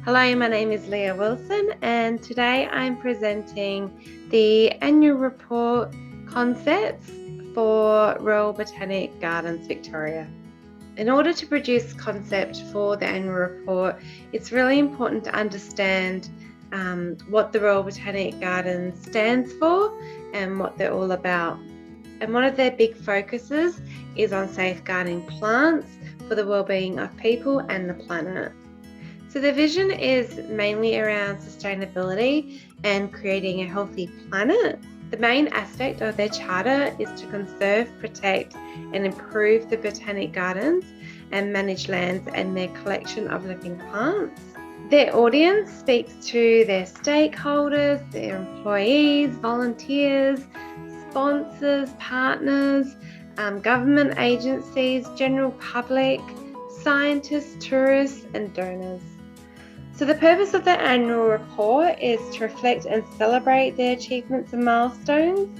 Hello, my name is Leah Wilson, and today I'm presenting the annual report concepts for Royal Botanic Gardens Victoria. In order to produce concept for the annual report, it's really important to understand what the Royal Botanic Gardens stands for and what they're all about. And one of their big focuses is on safeguarding plants for the well-being of people and the planet. So their vision is mainly around sustainability and creating a healthy planet. The main aspect of their charter is to conserve, protect and improve the botanic gardens and manage lands and their collection of living plants. Their audience speaks to their stakeholders, their employees, volunteers, sponsors, partners, government agencies, general public, scientists, tourists and donors. So the purpose of the annual report is to reflect and celebrate their achievements and milestones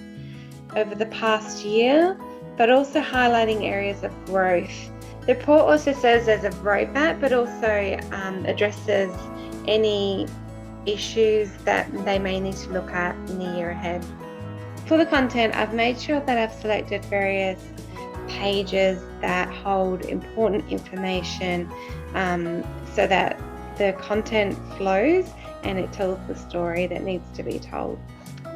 over the past year, but also highlighting areas of growth. The report also serves as a roadmap, but also addresses any issues that they may need to look at in the year ahead. For the content, I've made sure that I've selected various pages that hold important information so that the content flows and it tells the story that needs to be told.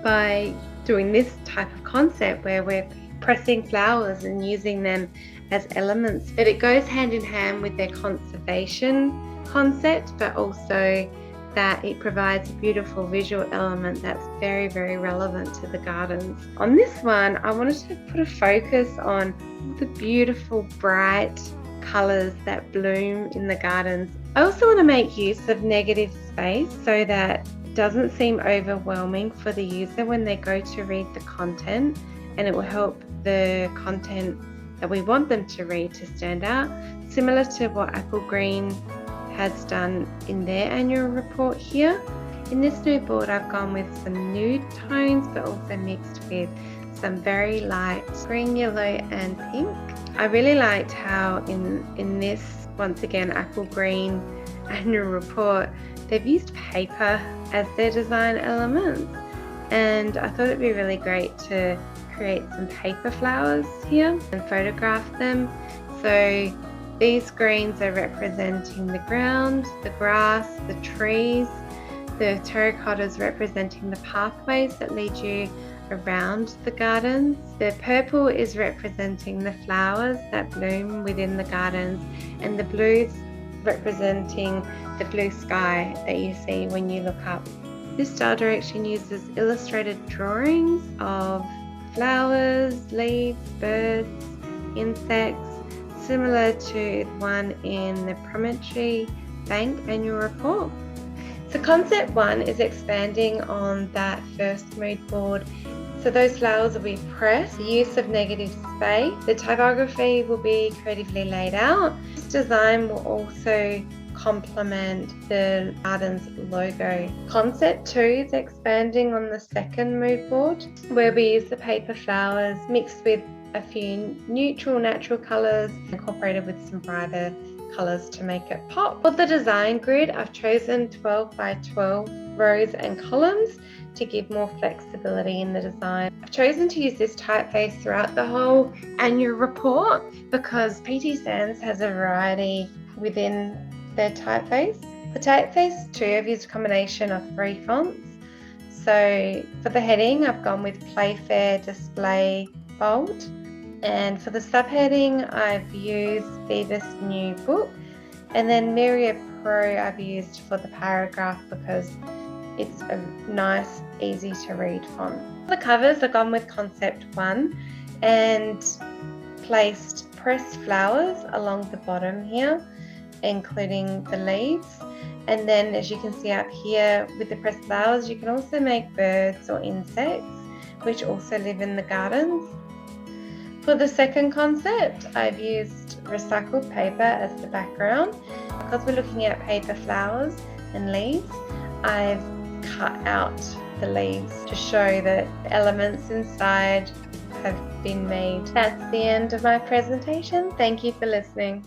By doing this type of concept where we're pressing flowers and using them as elements, but it goes hand in hand with their conservation concept, but also that it provides a beautiful visual element that's very, very relevant to the gardens. On this one, I wanted to put a focus on the beautiful, bright colours that bloom in the gardens. I also want to make use of negative space so that it doesn't seem overwhelming for the user when they go to read the content, and it will help the content that we want them to read to stand out, similar to what Apple Green has done in their annual report here. In this new board, I've gone with some nude tones, but also mixed with some very light green, yellow and pink. I really liked how in this, once again, Apple Green annual report, they've used paper as their design elements, and I thought it'd be really great to create some paper flowers here and photograph them. So these greens are representing the ground, the grass, the trees, the terracottas representing the pathways that lead you around the gardens. The purple is representing the flowers that bloom within the gardens, and the blues representing the blue sky that you see when you look up. This style direction uses illustrated drawings of flowers, leaves, birds, insects, similar to one in the Promontory Bank annual report. So concept 1 is expanding on that first mood board. So those flowers will be pressed, the use of negative space, the typography will be creatively laid out. This design will also complement the garden's logo. Concept 2 is expanding on the second mood board, where we use the paper flowers mixed with a few neutral natural colours incorporated with some brighter colours to make it pop. For the design grid, I've chosen 12 by 12 rows and columns to give more flexibility in the design. I've chosen to use this typeface throughout the whole annual report because PT Sands has a variety within their typeface. For typeface 2, I've used a combination of 3 fonts. So for the heading, I've gone with Playfair Display Bold. And for the subheading, I've used Beavis New Book. And then Myriad Pro I've used for the paragraph because it's a nice, easy to read font. For the covers, I've gone with Concept 1 and placed pressed flowers along the bottom here, including the leaves. And then as you can see up here with the pressed flowers, you can also make birds or insects which also live in the gardens. For the second concept, I've used recycled paper as the background. Because we're looking at paper flowers and leaves, I've cut out the leaves to show that the elements inside have been made. That's the end of my presentation. Thank you for listening.